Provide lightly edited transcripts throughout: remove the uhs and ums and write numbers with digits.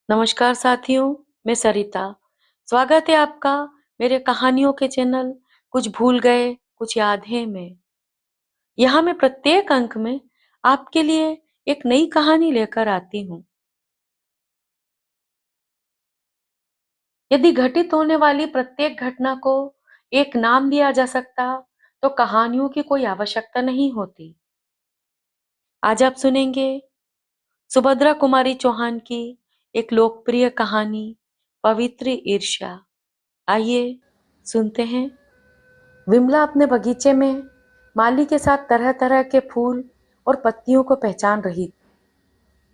नमस्कार साथियों, मैं सरिता। स्वागत है आपका मेरे कहानियों के चैनल कुछ भूल गए, कुछ याद है में। यहाँ मैं प्रत्येक अंक में आपके लिए एक नई कहानी लेकर आती हूँ। यदि घटित होने वाली प्रत्येक घटना को एक नाम दिया जा सकता, तो कहानियों की कोई आवश्यकता नहीं होती। आज आप सुनेंगे सुभद्रा कुमारी चौहान की एक लोकप्रिय कहानी, पवित्र ईर्ष्या। आइए सुनते हैं। विमला अपने बगीचे में माली के साथ तरह तरह के फूल और पत्तियों को पहचान रही।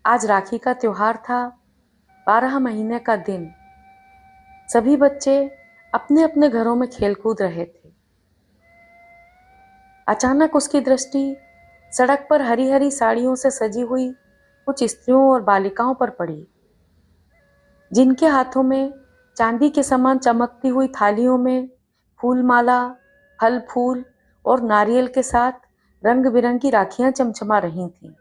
आज राखी का त्योहार था, 12 महीने का दिन। सभी बच्चे अपने अपने घरों में खेलकूद रहे थे। अचानक उसकी दृष्टि सड़क पर हरी हरी साड़ियों से सजी हुई कुछ स्त्रियों और बालिकाओं पर पड़ी, जिनके हाथों में चांदी के समान चमकती हुई थालियों में फूल माला, फल फूल और नारियल के साथ रंग बिरंगी राखियां चमचमा रही थीं।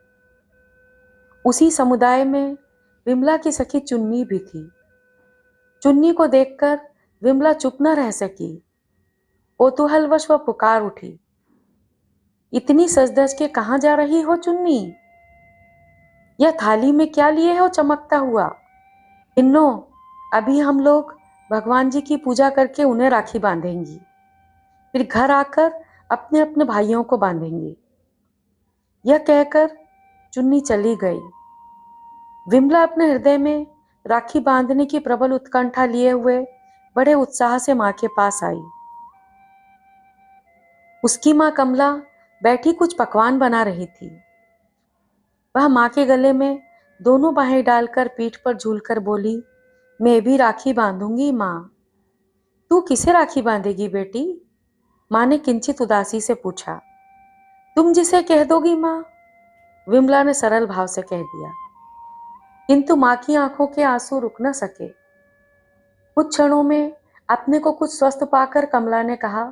उसी समुदाय में विमला की सखी चुन्नी भी थी। चुन्नी को देखकर विमला चुप न रह सकी। कौतूहलवश वह पुकार उठी, इतनी सज धज के कहाँ जा रही हो चुन्नी? यह थाली में क्या लिए हो चमकता हुआ? इन्नो, अभी हम लोग भगवान जी की पूजा करके उन्हें राखी बांधेंगी, फिर घर आकर अपने अपने भाइयों को बांधेंगे। यह कहकर चुन्नी चली गई। विमला अपने हृदय में राखी बांधने की प्रबल उत्कंठा लिए हुए बड़े उत्साह से मां के पास आई। उसकी मां कमला बैठी कुछ पकवान बना रही थी। वह मां के गले में दोनों बाहें डालकर पीठ पर झूलकर बोली, मैं भी राखी बांधूंगी मां। तू किसे राखी बांधेगी बेटी? मां ने किंचित उदासी से पूछा। तुम जिसे कह दोगी मां, विमला ने सरल भाव से कह दिया। किंतु मां की आंखों के आंसू रुक न सके। कुछ क्षणों में अपने को कुछ स्वस्थ पाकर कमला ने कहा,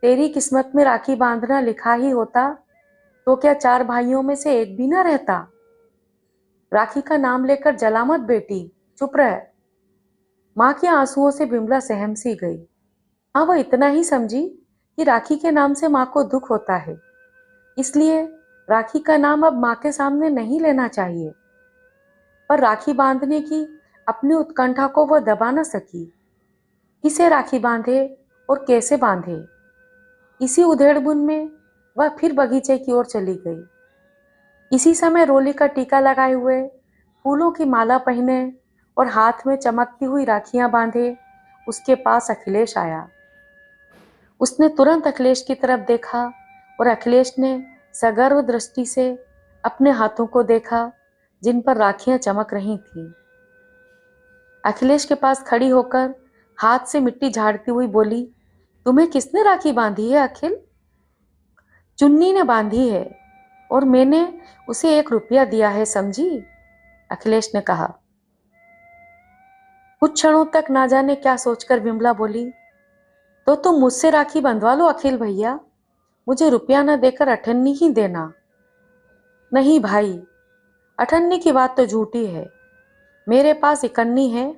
तेरी किस्मत में राखी बांधना लिखा ही होता तो क्या 4 भाइयों में से एक भी ना रहता? राखी का नाम लेकर जला मत बेटी, चुप रह। मां के आंसुओं से विमला सहम सी गई। हाँ, वह इतना ही समझी कि राखी के नाम से मां को दुख होता है, इसलिए राखी का नाम अब मां के सामने नहीं लेना चाहिए। पर राखी बांधने की अपनी उत्कंठा को वह दबा न सकी। किसे राखी बांधे और कैसे बांधे? इसी उधेड़बुन में वह फिर बगीचे की ओर चली गई। इसी समय रोली का टीका लगाए हुए, फूलों की माला पहने और हाथ में चमकती हुई राखियां बांधे उसके पास अखिलेश आया। उसने तुरंत अखिलेश की तरफ देखा और अखिलेश ने सगर्व दृष्टि से अपने हाथों को देखा, जिन पर राखियां चमक रही थीं। अखिलेश के पास खड़ी होकर हाथ से मिट्टी झाड़ती हुई बोली, तुम्हें किसने राखी बांधी है अखिल? चुन्नी ने बांधी है और मैंने उसे 1 रुपया दिया है, समझी? अखिलेश ने कहा। कुछ क्षणों तक ना जाने क्या सोचकर विमला बोली, तो तुम मुझसे राखी बंधवा लो अखिल भैया, मुझे रुपया न देकर अठन्नी ही देना। नहीं भाई, अठन्नी की बात तो झूठी है। मेरे पास इकन्नी है,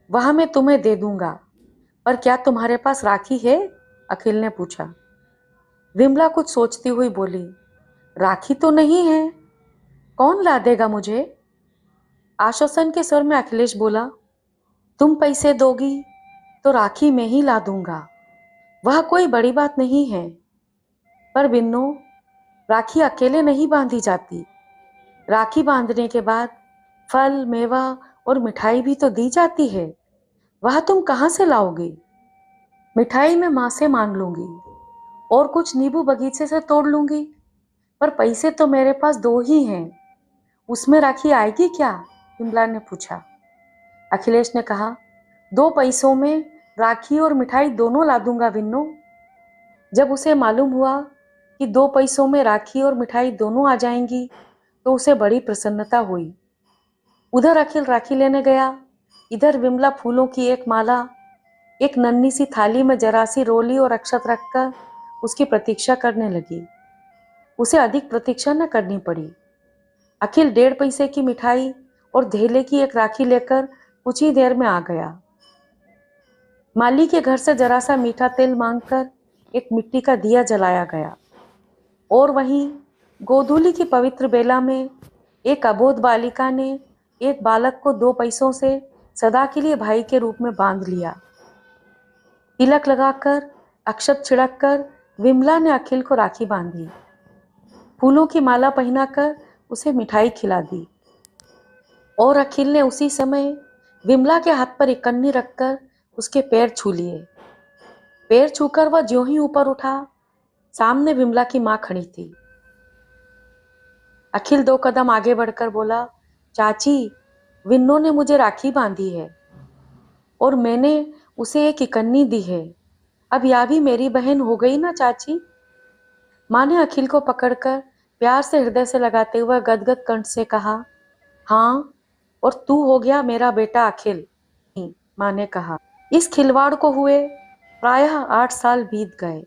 वह मैं तुम्हें दे दूंगा। पर क्या तुम्हारे पास राखी है? अखिल ने पूछा। विमला कुछ सोचती हुई बोली, राखी तो नहीं है, कौन ला देगा मुझे? आश्वासन के स्वर में अखिलेश बोला, तुम पैसे दोगी तो राखी मैं ही ला दूंगा, वह कोई बड़ी बात नहीं है। पर बिन्नो, राखी अकेले नहीं बांधी जाती। राखी बांधने के बाद फल, मेवा और मिठाई भी तो दी जाती है। वह तुम कहाँ से लाओगी? मिठाई मैं माँ से मांग लूंगी और कुछ नींबू बगीचे से तोड़ लूंगी। पर पैसे तो मेरे पास 2 ही हैं, उसमें राखी आएगी क्या? विमला ने पूछा। अखिलेश ने कहा, 2 पैसों में राखी और मिठाई दोनों ला दूंगा विन्नो। जब उसे मालूम हुआ कि 2 पैसों में राखी और मिठाई दोनों आ जाएंगी, तो उसे बड़ी प्रसन्नता हुई। उधर अखिल राखी लेने गया, इधर विमला फूलों की एक माला, एक नन्ही सी थाली में जरा सी रोली और अक्षत रखकर उसकी प्रतीक्षा करने लगी। उसे अधिक प्रतीक्षा न करनी पड़ी। अखिल 1.5 पैसे की मिठाई और धेले की एक राखी लेकर कुछ ही देर में आ गया। माली के घर से जरा सा मीठा तेल मांगकर एक मिट्टी का दिया जलाया गया और वहीं गोधूली की पवित्र बेला में एक अबोध बालिका ने एक बालक को 2 पैसों से सदा के लिए भाई के रूप में बांध लिया। तिलक लगाकर, अक्षत छिड़ककर विमला ने अखिल को राखी बांधी, फूलों की माला पहनाकर उसे मिठाई खिला दी और अखिल ने उसी समय विमला के हाथ पर एक कन्नी रखकर उसके पैर छू लिए। पैर छूकर वह ज्यों ही ऊपर उठा, सामने विमला की मां खड़ी थी। अखिल 2 कदम आगे बढ़कर बोला, चाची, विन्नो ने मुझे राखी बांधी है और मैंने उसे एक इकन्नी दी है। अब यह भी मेरी बहन हो गई ना चाची? माँ ने अखिल को पकड़कर प्यार से हृदय से लगाते हुए गदगद कंठ से कहा, हाँ, और तू हो गया मेरा बेटा अखिल। माँ ने कहा। इस खिलवाड़ को हुए प्रायः 8 साल बीत गए।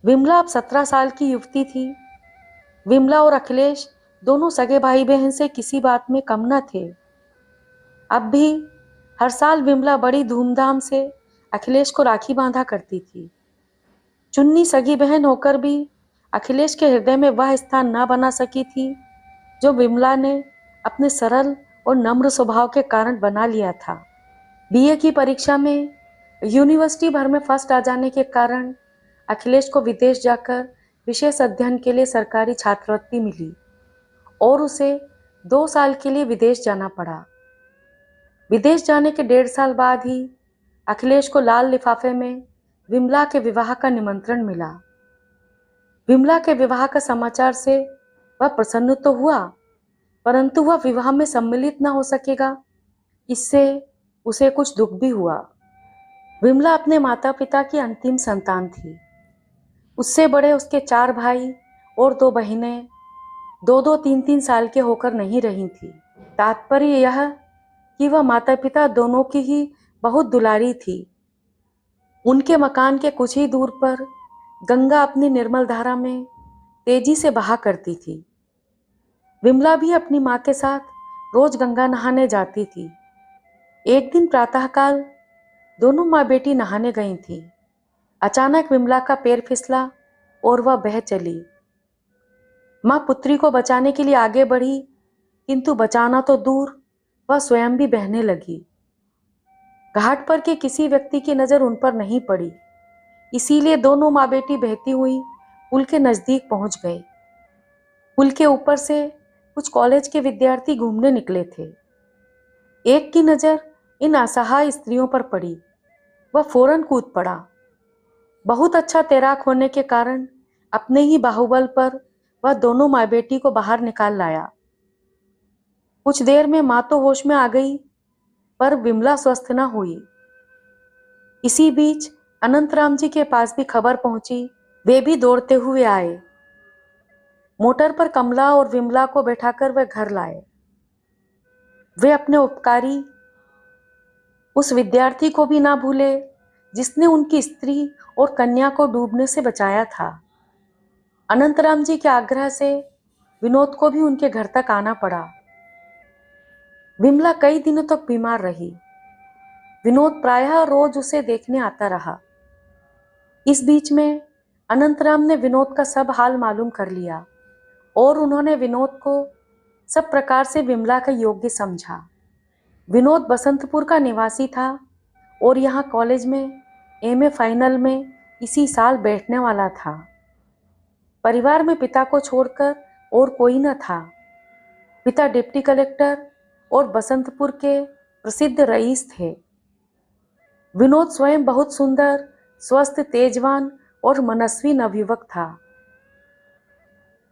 विमला अब 17 साल की युवती थी। विमला और अखिलेश दोनों सगे भाई बहन से किसी बात में कम न थे। अब भी हर साल विमला बड़ी धूमधाम से अखिलेश को राखी बांधा करती थी। चुन्नी सगी बहन होकर भी अखिलेश के हृदय में वह स्थान न बना सकी थी जो विमला ने अपने सरल और नम्र स्वभाव के कारण बना लिया था। बीए की परीक्षा में यूनिवर्सिटी भर में फर्स्ट आ जाने के कारण अखिलेश को विदेश जाकर विशेष अध्ययन के लिए सरकारी छात्रवृत्ति मिली और उसे 2 साल के लिए विदेश जाना पड़ा। विदेश जाने के 1.5 साल बाद ही अखिलेश को लाल लिफाफे में विमला के विवाह का निमंत्रण मिला। विमला के विवाह का समाचार से वह प्रसन्न तो हुआ, परंतु वह विवाह में सम्मिलित न हो सकेगा, इससे उसे कुछ दुख भी हुआ। विमला अपने माता पिता की अंतिम संतान थी। उससे बड़े उसके 4 भाई और 2 बहनें 2-2, 3-3 साल के होकर नहीं रही थी। तात्पर्य यह कि वह माता पिता दोनों की ही बहुत दुलारी थी। उनके मकान के कुछ ही दूर पर गंगा अपनी निर्मल धारा में तेजी से बहा करती थी। विमला भी अपनी माँ के साथ रोज गंगा नहाने जाती थी। एक दिन प्रातःकाल दोनों माँ बेटी नहाने गई थी। अचानक विमला का पैर फिसला और वह बह चली। माँ पुत्री को बचाने के लिए आगे बढ़ी, किंतु बचाना तो दूर, वह स्वयं भी बहने लगी। घाट पर के किसी व्यक्ति की नजर उन पर नहीं पड़ी, इसीलिए दोनों माँ बेटी बहती हुई पुल के नजदीक पहुंच गए। पुल के ऊपर से कुछ कॉलेज के विद्यार्थी घूमने निकले थे। एक की नजर इन असहाय स्त्रियों पर पड़ी, वह फौरन कूद पड़ा। बहुत अच्छा तैराक होने के कारण अपने ही बाहुबल पर वह दोनों माँ बेटी को बाहर निकाल लाया। कुछ देर में माँ तो होश में आ गई, पर विमला स्वस्थ न हुई। इसी बीच अनंतराम जी के पास भी खबर पहुंची। वे भी दौड़ते हुए आए। मोटर पर कमला और विमला को बैठाकर वे घर लाए। वे अपने उपकारी उस विद्यार्थी को भी ना भूले जिसने उनकी स्त्री और कन्या को डूबने से बचाया था। अनंतराम जी के आग्रह से विनोद को भी उनके घर तक आना पड़ा। विमला कई दिनों तक बीमार रही। विनोद प्रायः रोज उसे देखने आता रहा। इस बीच में अनंतराम ने विनोद का सब हाल मालूम कर लिया और उन्होंने विनोद को सब प्रकार से विमला का योग्य समझा। विनोद बसंतपुर का निवासी था और यहाँ कॉलेज में एमए फाइनल में इसी साल बैठने वाला था। परिवार में पिता को छोड़कर और कोई न था। पिता डिप्टी कलेक्टर और बसंतपुर के प्रसिद्ध रईस थे। विनोद स्वयं बहुत सुंदर, स्वस्थ, तेजवान और मनस्वी नवयुवक था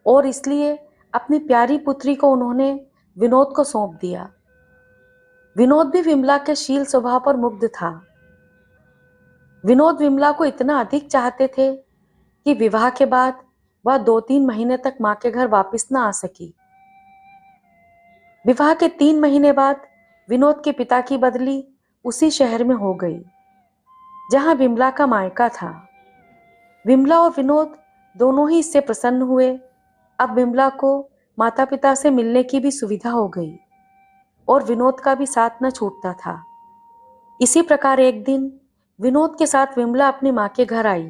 और इसलिए अपनी प्यारी पुत्री को उन्होंने विनोद को सौंप दिया। विनोद भी विमला के शील स्वभाव पर मुग्ध था। विनोद विमला को इतना अधिक चाहते थे कि विवाह के बाद वह 2-3 महीने तक मां के घर वापस न आ सकी। विवाह के 3 महीने बाद विनोद के पिता की बदली उसी शहर में हो गई जहां विमला का मायका था। विमला और विनोद दोनों ही इससे प्रसन्न हुए। अब विमला को माता पिता से मिलने की भी सुविधा हो गई। और विनोद का भी साथ न छूटता था। इसी प्रकार एक दिन विनोद के साथ विमला अपनी माँ के घर आई।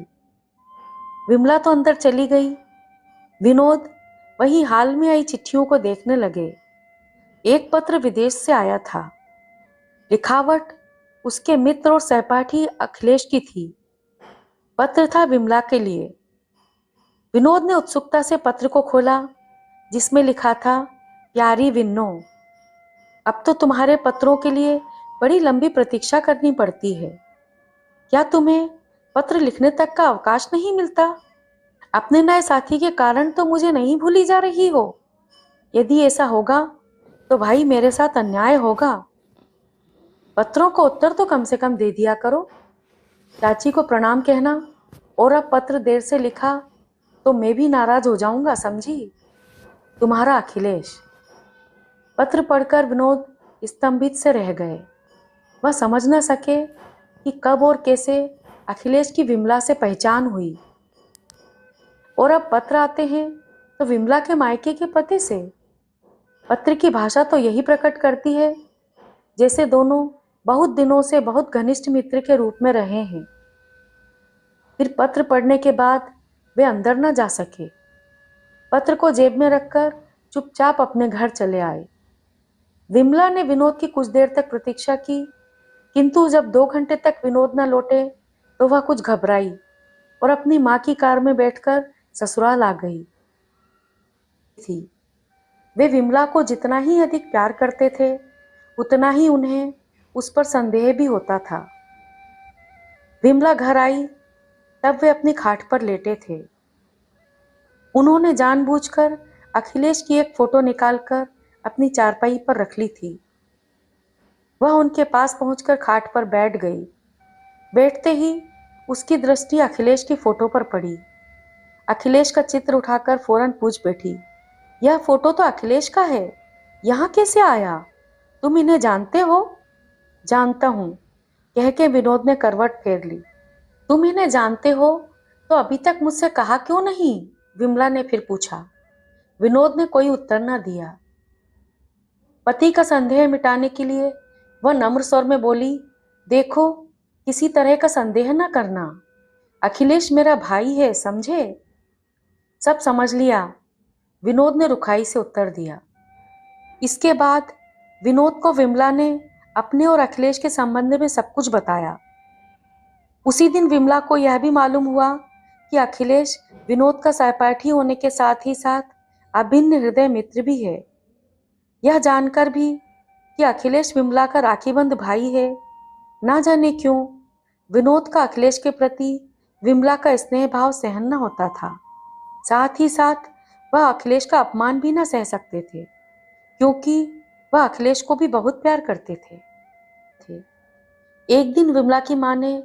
विमला तो अंदर चली गई। विनोद वही हाल में आई चिट्ठियों को देखने लगे। एक पत्र विदेश से आया था। लिखावट उसके मित्र और सहपाठी अखिलेश की थी। पत्र था विमला के लिए। विनोद ने उत्सुकता से पत्र को खोला, जिसमें लिखा था, प्यारी विन्नो, अब तो तुम्हारे पत्रों के लिए बड़ी लंबी प्रतीक्षा करनी पड़ती है। क्या तुम्हें पत्र लिखने तक का अवकाश नहीं मिलता? अपने नए साथी के कारण तो मुझे नहीं भूली जा रही हो। यदि ऐसा होगा तो भाई मेरे साथ अन्याय होगा। पत्रों को उत्तर तो कम से कम दे दिया करो। चाची को प्रणाम कहना, और अब पत्र देर से लिखा तो मैं भी नाराज हो जाऊंगा, समझी? तुम्हारा अखिलेश। पत्र पढ़कर विनोद स्तंभित से रह गए। वह समझ न सके कि कब और कैसे अखिलेश की विमला से पहचान हुई। और अब पत्र आते हैं तो विमला के मायके के पते से। पत्र की भाषा तो यही प्रकट करती है जैसे दोनों बहुत दिनों से बहुत घनिष्ठ मित्र के रूप में रहे हैं। फिर पत्र पढ़ने के बाद वे अंदर न जा सके। पत्र को जेब में रखकर चुपचाप अपने घर चले आए। विमला ने विनोद की कुछ देर तक प्रतीक्षा की, किंतु जब 2 घंटे तक विनोद न लौटे तो वह कुछ घबराई और अपनी माँ की कार में बैठकर ससुराल आ गई थी। वे विमला को जितना ही अधिक प्यार करते थे, उतना ही उन्हें उस पर संदेह भी होता था। विमला घर आई तब वे अपनी खाट पर लेटे थे। उन्होंने जानबूझकर अखिलेश की एक फोटो निकालकर अपनी चारपाई पर रख ली थी। वह उनके पास पहुंचकर खाट पर बैठ गई। बैठते ही उसकी दृष्टि अखिलेश की फोटो पर पड़ी। अखिलेश का चित्र उठाकर फौरन पूछ बैठी, यह फोटो तो अखिलेश का है, यहाँ कैसे आया? तुम इन्हें जानते हो? जानता हूँ, कह के विनोद ने करवट फेर ली। तुम इन्हें जानते हो तो अभी तक मुझसे कहा क्यों नहीं? विमला ने फिर पूछा। विनोद ने कोई उत्तर न दिया। पति का संदेह मिटाने के लिए वह नम्र स्वर में बोली, देखो, किसी तरह का संदेह न करना। अखिलेश मेरा भाई है, समझे? सब समझ लिया, विनोद ने रुखाई से उत्तर दिया। इसके बाद विनोद को विमला ने अपने और अखिलेश के संबंध में सब कुछ बताया। उसी दिन विमला को यह भी मालूम हुआ कि अखिलेश विनोद का सहपाठी होने के साथ ही साथ अभिन्न हृदय मित्र भी है। यह जानकर भी कि अखिलेश विमला का राखीबंध भाई है, ना जाने क्यों विनोद का अखिलेश के प्रति विमला का स्नेह भाव सहन न होता था। साथ ही साथ वह अखिलेश का अपमान भी न सह सकते थे, क्योंकि वह अखिलेश को भी बहुत प्यार करते थे। एक दिन विमला की माँ ने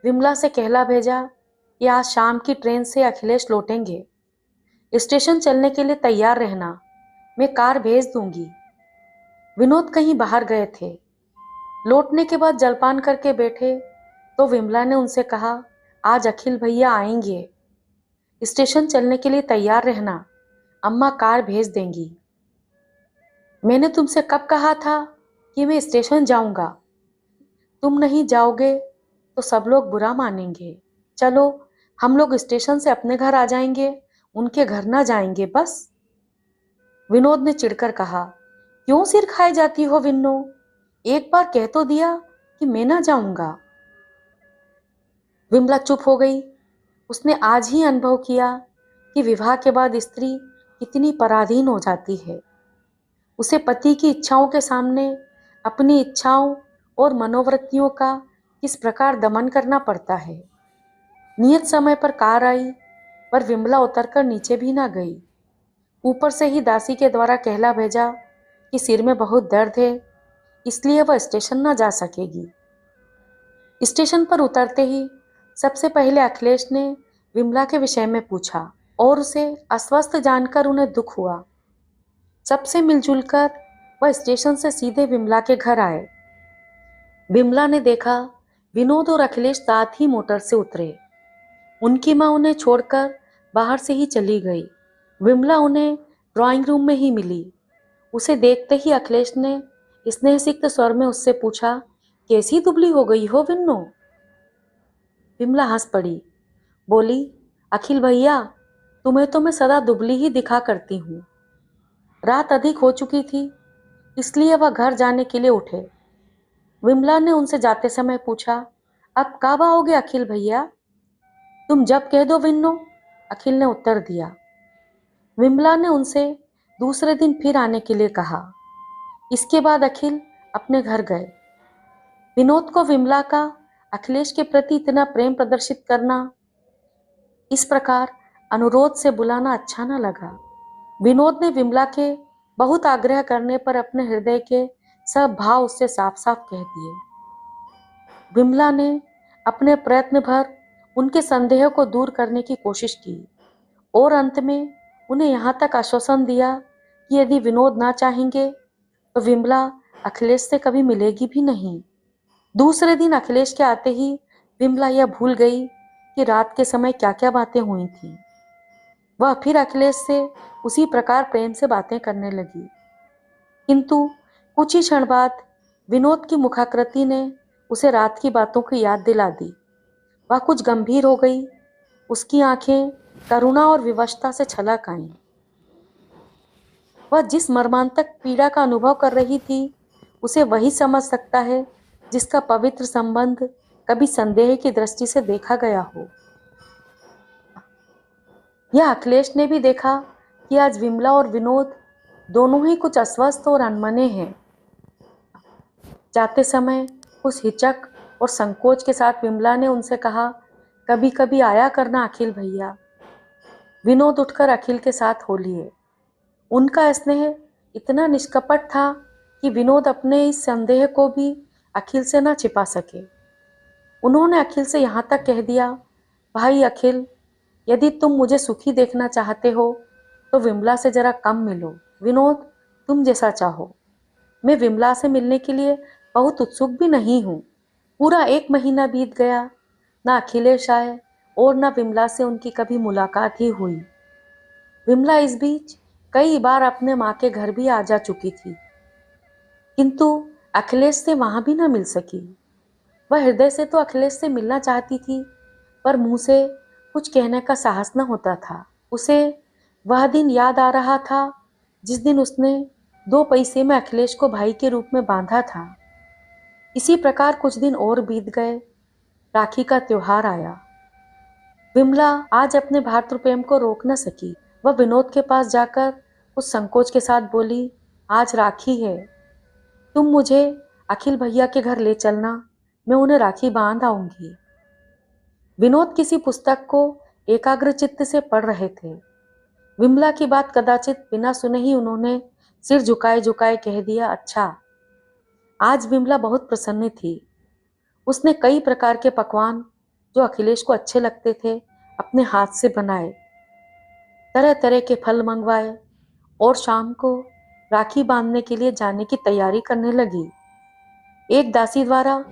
विमला से कहला भेजा कि आज शाम की ट्रेन से अखिलेश लौटेंगे। स्टेशन चलने के लिए तैयार रहना, मैं कार भेज दूंगी। विनोद कहीं बाहर गए थे। लौटने के बाद जलपान करके बैठे तो विमला ने उनसे कहा, आज अखिल भैया आएंगे, स्टेशन चलने के लिए तैयार रहना, अम्मा कार भेज देंगी। मैंने तुमसे कब कहा था कि मैं स्टेशन जाऊंगा? तुम नहीं जाओगे तो सब लोग बुरा मानेंगे। चलो, हम लोग स्टेशन से अपने घर आ जाएंगे, उनके घर ना जाएंगे बस। विनोद ने चिढ़कर कहा, क्यों सिर खाए जाती हो विन्नो? एक बार कह तो दिया कि मैं ना जाऊंगा। विमला चुप हो गई। उसने आज ही अनुभव किया कि विवाह के बाद स्त्री कितनी पराधीन हो जाती है। उसे पति की इच्छाओं के सामने अपनी इच्छाओं और मनोवृत्तियों का किस प्रकार दमन करना पड़ता है। नियत समय पर कार आई, पर विमला उतरकर नीचे भी ना गई। ऊपर से ही दासी के द्वारा कहला भेजा कि सिर में बहुत दर्द है, इसलिए वह स्टेशन ना जा सकेगी। स्टेशन पर उतरते ही सबसे पहले अखिलेश ने विमला के विषय में पूछा और उसे अस्वस्थ जानकर उन्हें दुख हुआ। सबसे मिलजुल कर वह स्टेशन से सीधे विमला के घर आए। विमला ने देखा विनोद और अखिलेश साथ ही मोटर से उतरे। उनकी माँ उन्हें छोड़कर बाहर से ही चली गई। विमला उन्हें ड्राइंग रूम में ही मिली। उसे देखते ही अखिलेश ने स्नेहसिक्त स्वर में उससे पूछा, कैसी दुबली हो गई हो विन्नो? विमला हंस पड़ी, बोली, अखिल भैया, तुम्हें तो मैं सदा दुबली ही दिखा करती हूँ। रात अधिक हो चुकी थी, इसलिए वह घर जाने के लिए उठे। विमला ने उनसे जाते समय पूछा, अब कब आओगे अखिल भैया? तुम जब कह दो विन्नो, अखिल ने उत्तर दिया। विमला ने उनसे दूसरे दिन फिर आने के लिए कहा। इसके बाद अखिल अपने घर गए। विनोद को विमला का अखिलेश के प्रति इतना प्रेम प्रदर्शित करना, इस प्रकार अनुरोध से बुलाना अच्छा न लगा। विनोद ने विमला के बहुत आग्रह करने पर अपने हृदय के सब भाव उससे साफ साफ कह दिए। विमला ने अपने प्रयत्न भर उनके संदेह को दूर करने की कोशिश की और अंत में उन्हें यहाँ तक आश्वासन दिया कि यदि विनोद ना चाहेंगे तो विमला अखिलेश से कभी मिलेगी भी नहीं। दूसरे दिन अखिलेश के आते ही विमला यह भूल गई कि रात के समय क्या क्या बातें हुई थी। वह फिर अखिलेश से उसी प्रकार प्रेम से बातें करने लगी, किंतु कुछ ही क्षण बाद विनोद की मुखाकृति ने उसे रात की बातों की याद दिला दी। वह कुछ गंभीर हो गई, उसकी आंखें करुणा और विवशता से छलक आईं। वह जिस मर्मांतक पीड़ा का अनुभव कर रही थी, उसे वही समझ सकता है जिसका पवित्र संबंध कभी संदेह की दृष्टि से देखा गया हो। यह अखिलेश ने भी देखा कि आज विमला और विनोद दोनों ही कुछ अस्वस्थ और अनमने हैं। जाते समय कुछ हिचक और संकोच के साथ विमला ने उनसे कहा, कभी कभी आया करना अखिल भैया। विनोद उठकर अखिल के साथ हो लिए। उनका स्नेह इतना निष्कपट था कि विनोद अपने इस संदेह को भी अखिल से न छिपा सके। उन्होंने अखिल से यहाँ तक कह दिया, भाई अखिल, यदि तुम मुझे सुखी देखना चाहते हो तो विमला से जरा कम मिलो। विनोद, तुम जैसा चाहो। मैं विमला से मिलने के लिए बहुत उत्सुक भी नहीं हूँ। पूरा 1 महीना बीत गया, ना अखिलेश आए और ना विमला से उनकी कभी मुलाकात ही हुई। विमला इस बीच कई बार अपने माँ के घर भी आ जा चुकी थी, किंतु अखिलेश से वहां भी न मिल सकी। वह हृदय से तो अखिलेश से मिलना चाहती थी, पर मुंह से कुछ कहने का साहस न होता था। उसे वह दिन याद आ रहा था जिस दिन उसने 2 पैसे में अखिलेश को भाई के रूप में बांधा था। इसी प्रकार कुछ दिन और बीत गए। राखी का त्योहार आया। विमला आज अपने भातृप्रेम को रोक न सकी। वह विनोद के पास जाकर कुछ संकोच के साथ बोली, आज राखी है, तुम मुझे अखिल भैया के घर ले चलना, मैं उन्हें राखी बांध आऊंगी। विनोद किसी पुस्तक को एकाग्र चित्त से पढ़ रहे थे। विमला की बात कदाचित बिना सुने ही उन्होंने सिर झुकाए झुकाए कह दिया, अच्छा। आज विमला बहुत प्रसन्न थी। उसने कई प्रकार के पकवान जो अखिलेश को अच्छे लगते थे अपने हाथ से बनाए, तरह तरह के फल मंगवाए और शाम को राखी बांधने के लिए जाने की तैयारी करने लगी। एक दासी द्वारा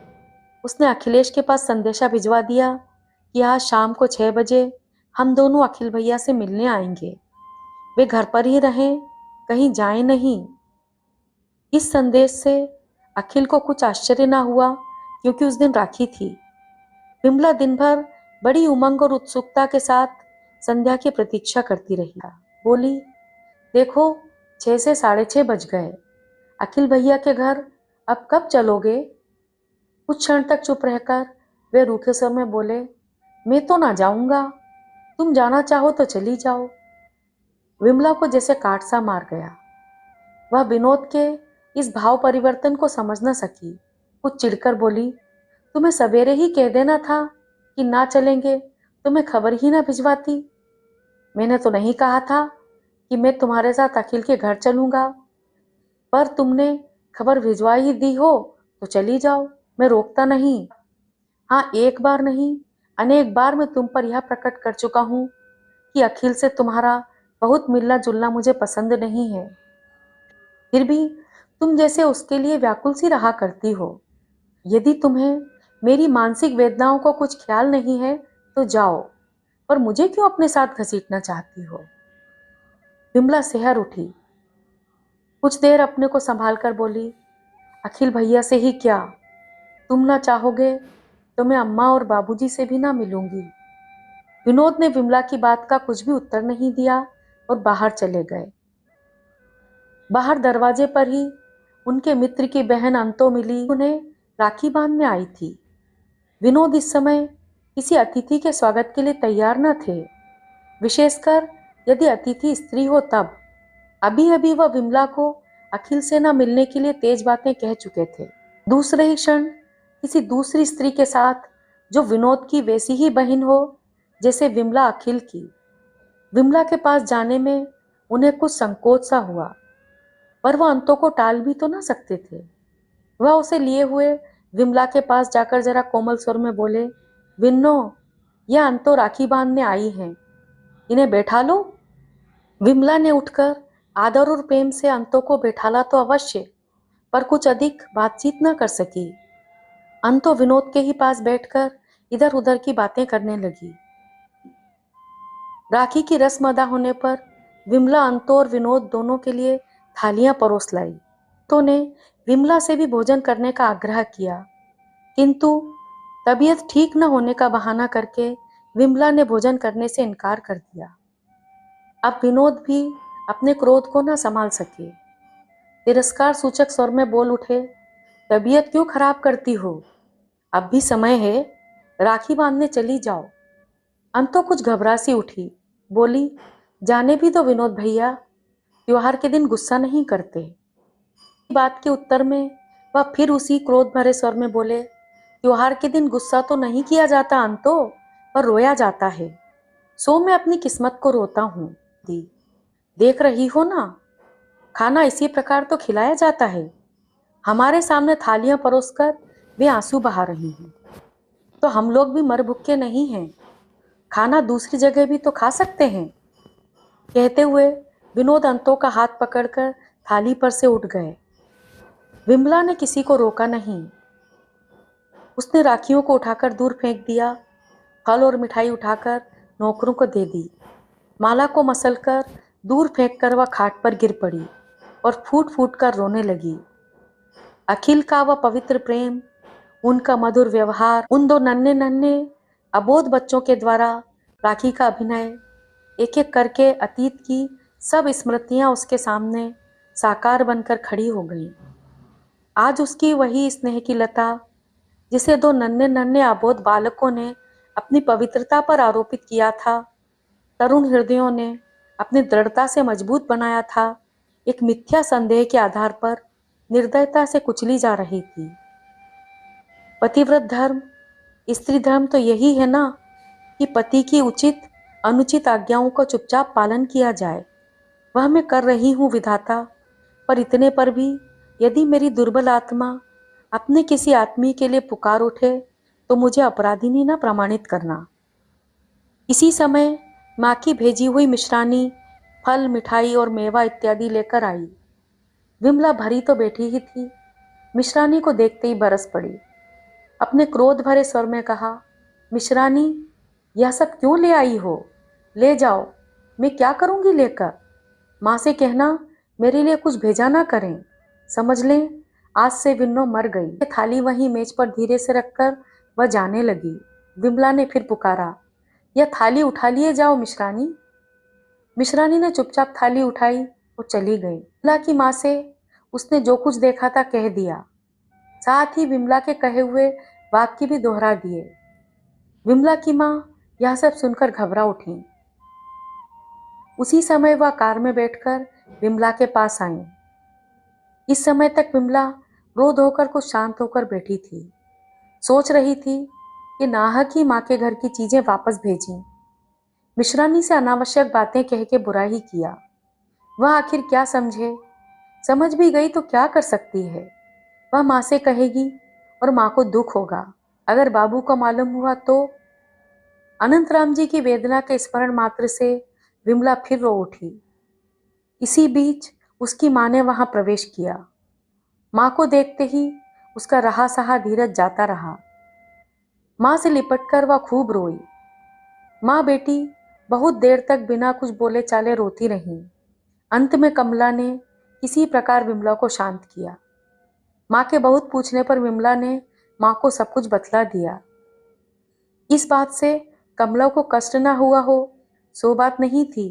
उसने अखिलेश के पास संदेशा भिजवा दिया कि आज शाम को 6 बजे हम दोनों अखिल भैया से मिलने आएंगे। वे घर पर ही रहें, कहीं जाएं नहीं। इस संदेश से अखिल को कुछ आश्चर्य ना हुआ, क्योंकि उस दिन राखी थी। विमला दिन भर बड़ी उमंग और उत्सुकता के साथ संध्या की प्रतीक्षा करती रही। बोली, देखो 6 से 6:30 बज गए। अखिल भैया के घर अब कब चलोगे? कुछ क्षण तक चुप रहकर वे रूखे स्वर में बोले, मैं तो ना जाऊंगा, तुम जाना चाहो तो चली जाओ। विमला को जैसे काट सा मार गया। वह विनोद के इस भाव परिवर्तन को समझ न सकी। कुछ चिढ़कर बोली, तुम्हें सवेरे ही कह देना था कि ना चलेंगे, तो मैं खबर ही ना भिजवाती। मैंने तो नहीं कहा था कि मैं तुम्हारे साथ अखिल के घर चलूंगा, पर तुमने खबर भिजवा ही दी हो तो चली जाओ, मैं रोकता नहीं। हाँ, एक बार नहीं, अनेक बार मैं तुम पर यह प्रकट कर चुका हूँ कि अखिल से तुम्हारा बहुत मिलना जुलना मुझे पसंद नहीं है। फिर भी तुम जैसे उसके लिए व्याकुल सी रहा करती हो। यदि तुम्हें मेरी मानसिक वेदनाओं को कुछ ख्याल नहीं है तो जाओ, पर मुझे क्यों अपने साथ घसीटना चाहती हो? विमला सिहर उठी। कुछ देर अपने को संभाल कर बोली, अखिल भैया से ही क्या, तुम ना चाहोगे तो मैं अम्मा और बाबूजी से भी ना मिलूंगी। विनोद ने विमला की बात का कुछ भी उत्तर नहीं दिया और बाहर चले गए। बाहर दरवाजे पर ही उनके मित्र की बहन अंतो मिली, उन्हें राखी बांधने आई थी। विनोद इस समय किसी अतिथि के स्वागत के लिए तैयार न थे, विशेषकर यदि अतिथि स्त्री हो तब। अभी अभी वह विमला को अखिल से न मिलने के लिए तेज बातें कह चुके थे। दूसरे ही क्षण किसी दूसरी स्त्री के साथ, जो विनोद की वैसी ही बहन हो जैसे विमला अखिल की। विमला के पास जाने में उन्हें कुछ संकोच सा हुआ, पर वह अंतों को टाल भी तो ना सकते थे। वह उसे लिए हुए विमला के पास जाकर जरा कोमल स्वर में बोले, विन्नो, यह अंतो राखी बांधने आई हैं, इन्हें बैठा लो। विमला ने उठकर आदर और प्रेम से अंतों को बैठाला तो अवश्य, पर कुछ अधिक बातचीत न कर सकी। अंतो विनोद के ही पास बैठकर इधर उधर की बातें करने लगी। राखी की रस्म अदा होने पर विमला अंतो और विनोद दोनों के लिए थालियां परोस लाई। तो ने विमला से भी भोजन करने का आग्रह किया, किंतु तबीयत ठीक न होने का बहाना करके विमला ने भोजन करने से इनकार कर दिया। अब विनोद भी अपने क्रोध को न संभाल सके, तिरस्कार सूचक स्वर में बोल उठे, तबीयत क्यों खराब करती हो, अब भी समय है, राखी बांधने चली जाओ। अंतो कुछ घबरा सी उठी, बोली, जाने भी दो विनोद भैया, त्योहार के दिन गुस्सा नहीं करते। बात के उत्तर में वह फिर उसी क्रोध भरे स्वर में बोले, त्योहार के दिन गुस्सा तो नहीं किया जाता अंतो, पर रोया जाता है। सो मैं अपनी किस्मत को रोता हूँ। दी, देख रही हो ना, खाना इसी प्रकार तो खिलाया जाता है। हमारे सामने थालियां परोसकर वे आंसू बहा रही हैं, तो हम लोग भी मर भुक्के नहीं हैं, खाना दूसरी जगह भी तो खा सकते हैं। कहते हुए विनोद अंतों का हाथ पकड़कर थाली पर से उठ गए। विमला ने किसी को रोका नहीं, उसने राखियों को उठाकर दूर फेंक दिया, फल और मिठाई उठाकर नौकरों को दे दी। माला को मसलकर दूर फेंककर वह खाट पर गिर पड़ी और फूट फूट कर रोने लगी। अखिल का वह पवित्र प्रेम, उनका मधुर व्यवहार, उन दो नन्हे नन्हे अबोध बच्चों के द्वारा राखी का अभिनय, एक एक करके अतीत की सब स्मृतियां उसके सामने साकार बनकर खड़ी हो गईं। आज उसकी वही स्नेह की लता, जिसे दो नन्हे नन्हे अबोध बालकों ने अपनी पवित्रता पर आरोपित किया था, तरुण हृदयों ने अपनी दृढ़ता से मजबूत बनाया था, एक मिथ्या संदेह के आधार पर निर्दयता से कुचली जा रही थी। पतिव्रत धर्म, स्त्री धर्म तो यही है ना, कि पति की उचित अनुचित आज्ञाओं का चुपचाप पालन किया जाए। वह मैं कर रही हूँ विधाता, पर इतने पर भी यदि मेरी दुर्बल आत्मा अपने किसी आत्मी के लिए पुकार उठे तो मुझे अपराधिनी न प्रमाणित करना। इसी समय माँ की भेजी हुई मिश्रानी फल, मिठाई और मेवा इत्यादि लेकर आई। विमला भरी तो बैठी ही थी, मिश्रानी को देखते ही बरस पड़ी। अपने क्रोध भरे स्वर में कहा, मिश्रानी, यह सब क्यों ले आई हो? ले जाओ, मैं क्या करूंगी लेकर? माँ से कहना मेरे लिए कुछ भेजा ना करें, समझ लें आज से विन्नो मर गई। थाली वहीं मेज पर धीरे से रखकर वह जाने लगी। विमला ने फिर पुकारा, यह थाली उठा लिए जाओ मिश्रानी। मिश्रानी ने चुपचाप थाली उठाई और चली गई। विमला की माँ से उसने जो कुछ देखा था कह दिया, साथ ही विमला के कहे हुए वाक्य भी दोहरा दिए। विमला की माँ यह सब सुनकर घबरा उठी। उसी समय वह कार में बैठकर विमला के पास आई। इस समय तक विमला रो धोकर कुछ शांत होकर बैठी थी, सोच रही थी कि नाहक ही माँ के घर की चीजें वापस भेजी, मिश्रानी से अनावश्यक बातें कह के बुरा ही किया। वह आखिर क्या समझे, समझ भी गई तो क्या कर सकती है। वह माँ से कहेगी और माँ को दुख होगा, अगर बाबू को मालूम हुआ तो। अनंतराम जी की वेदना के स्मरण मात्र से विमला फिर रो उठी। इसी बीच उसकी माँ ने वहां प्रवेश किया। माँ को देखते ही उसका रहा सहा धीरज जाता रहा। माँ से लिपटकर वह खूब रोई। माँ बेटी बहुत देर तक बिना कुछ बोले चाले रोती रही। अंत में कमला ने किसी प्रकार विमला को शांत किया। माँ के बहुत पूछने पर विमला ने माँ को सब कुछ बतला दिया। इस बात से कमला को कष्ट न हुआ हो सो बात नहीं थी,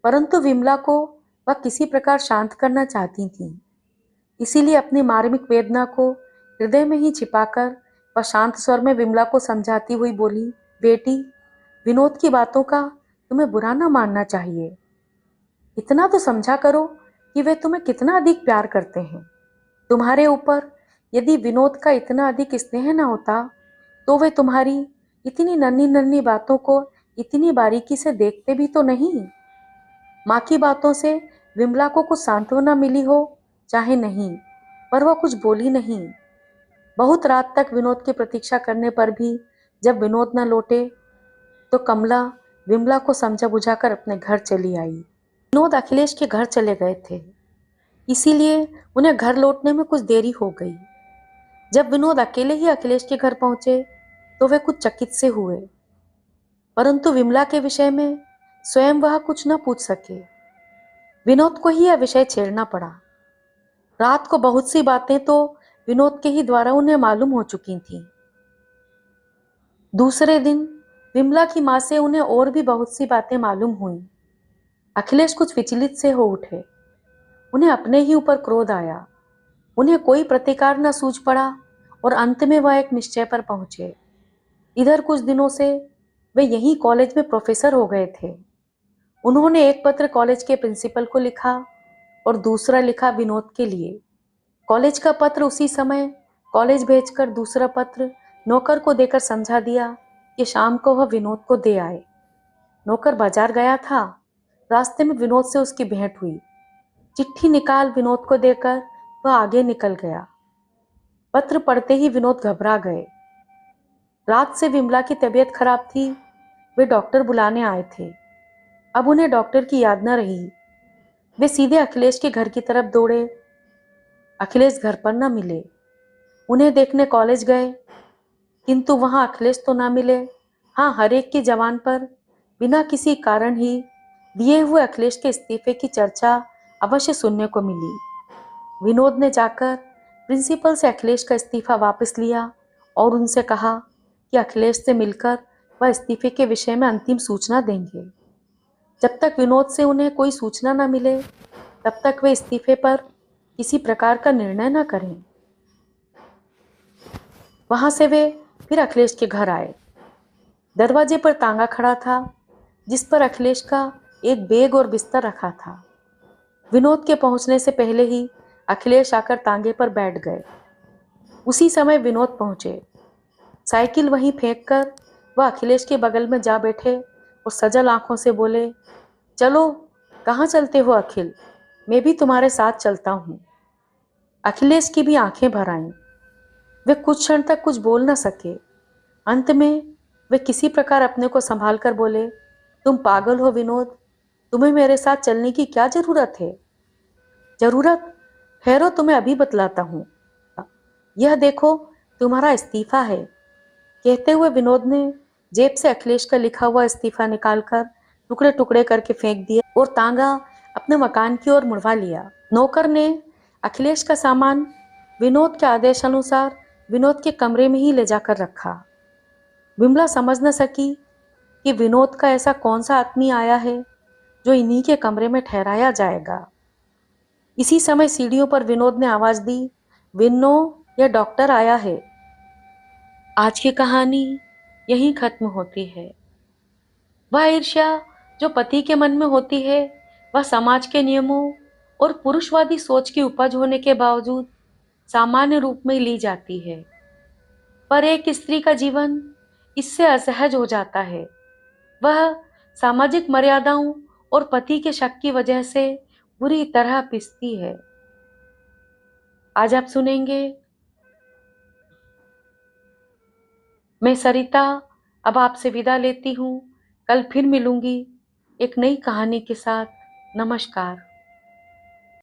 परंतु विमला को वह किसी प्रकार शांत करना चाहती थी। इसीलिए अपनी मार्मिक वेदना को हृदय में ही छिपाकर वह शांत स्वर में विमला को समझाती हुई बोली, बेटी, विनोद की बातों का तुम्हें बुरा न मानना चाहिए। इतना तो समझा करो कि वे तुम्हें कितना अधिक प्यार करते हैं। तुम्हारे ऊपर यदि विनोद का इतना अधिक स्नेह न होता तो वे तुम्हारी इतनी नन्ही नन्ही बातों को इतनी बारीकी से देखते भी तो नहीं। माँ की बातों से विमला को कुछ सांत्वना मिली हो चाहे नहीं, पर वह कुछ बोली नहीं। बहुत रात तक विनोद की प्रतीक्षा करने पर भी जब विनोद न लौटे तो कमला विमला को समझा बुझाकर अपने घर चली आई। विनोद अखिलेश के घर चले गए थे, इसीलिए उन्हें घर लौटने में कुछ देरी हो गई। जब विनोद अकेले ही अखिलेश के घर पहुंचे तो वे कुछ चकित से हुए, परंतु विमला के विषय में स्वयं वह कुछ न पूछ सके। विनोद को ही यह विषय छेड़ना पड़ा। रात को बहुत सी बातें तो विनोद के ही द्वारा उन्हें मालूम हो चुकी थीं। दूसरे दिन विमला की माँ से उन्हें और भी बहुत सी बातें मालूम हुई। अखिलेश कुछ विचलित से हो उठे। उन्हें अपने ही ऊपर क्रोध आया। उन्हें कोई प्रतिकार न सूझ पड़ा और अंत में वह एक निश्चय पर पहुंचे। इधर कुछ दिनों से वे यहीं कॉलेज में प्रोफेसर हो गए थे। उन्होंने एक पत्र कॉलेज के प्रिंसिपल को लिखा और दूसरा लिखा विनोद के लिए। कॉलेज का पत्र उसी समय कॉलेज भेजकर दूसरा पत्र नौकर को देकर समझा दिया कि शाम को वह विनोद को दे आए। नौकर बाजार गया था। रास्ते में विनोद से उसकी भेंट हुई। चिट्ठी निकाल विनोद को देकर वह आगे निकल गया। पत्र पढ़ते ही विनोद घबरा गए। रात से विमला की तबीयत खराब थी। वे डॉक्टर बुलाने आए थे। अब उन्हें डॉक्टर की याद न रही। वे सीधे अखिलेश के घर की तरफ दौड़े। अखिलेश घर पर न मिले। उन्हें देखने कॉलेज गए, किंतु वहां अखिलेश तो ना मिले। हाँ, हर एक की जबान पर बिना किसी कारण ही दिए हुए अखिलेश के इस्तीफे की चर्चा अवश्य सुनने को मिली। विनोद ने जाकर प्रिंसिपल से अखिलेश का इस्तीफा वापस लिया और उनसे कहा कि अखिलेश से मिलकर वह इस्तीफे के विषय में अंतिम सूचना देंगे। जब तक विनोद से उन्हें कोई सूचना न मिले तब तक वे इस्तीफे पर किसी प्रकार का निर्णय न करें। वहां से वे फिर अखिलेश के घर आए। दरवाजे पर तांगा खड़ा था जिस पर अखिलेश का एक बैग और बिस्तर रखा था। विनोद के पहुंचने से पहले ही अखिलेश आकर तांगे पर बैठ गए। उसी समय विनोद पहुंचे। साइकिल वहीं फेंक कर वह अखिलेश के बगल में जा बैठे और सजल आंखों से बोले, चलो, कहाँ चलते हो अखिल, मैं भी तुम्हारे साथ चलता हूँ। अखिलेश की भी आंखें भर आईं। वे कुछ क्षण तक कुछ बोल न सके। अंत में वे किसी प्रकार अपने को संभाल कर बोले, तुम पागल हो विनोद, तुम्हें मेरे साथ चलने की क्या जरूरत है? जरूरत? ठहरो, तुम्हें अभी बतलाता हूँ। यह देखो, तुम्हारा इस्तीफा है। कहते हुए विनोद ने जेब से अखिलेश का लिखा हुआ इस्तीफा निकालकर टुकड़े टुकड़े करके फेंक दिया और तांगा अपने मकान की ओर मुड़वा लिया। नौकर ने अखिलेश का सामान विनोद के आदेशानुसार विनोद के कमरे में ही ले जाकर रखा। विमला समझ न सकी कि विनोद का ऐसा कौन सा आदमी आया है जो इन्हीं के कमरे में ठहराया जाएगा। इसी समय सीढ़ियों पर विनोद ने आवाज दी, विन्नो, यह डॉक्टर आया है। आज की कहानी यहीं खत्म होती है। वह ईर्ष्या जो पति के मन में होती है वह समाज के नियमों और पुरुषवादी सोच की उपज होने के बावजूद सामान्य रूप में ली जाती है, पर एक स्त्री का जीवन इससे असहज हो जाता है। वह सामाजिक मर्यादाओं और पति के शक की वजह से बुरी तरह पिसती है। आज आप सुनेंगे। मैं सरिता अब आपसे विदा लेती हूँ। कल फिर मिलूंगी एक नई कहानी के साथ। नमस्कार।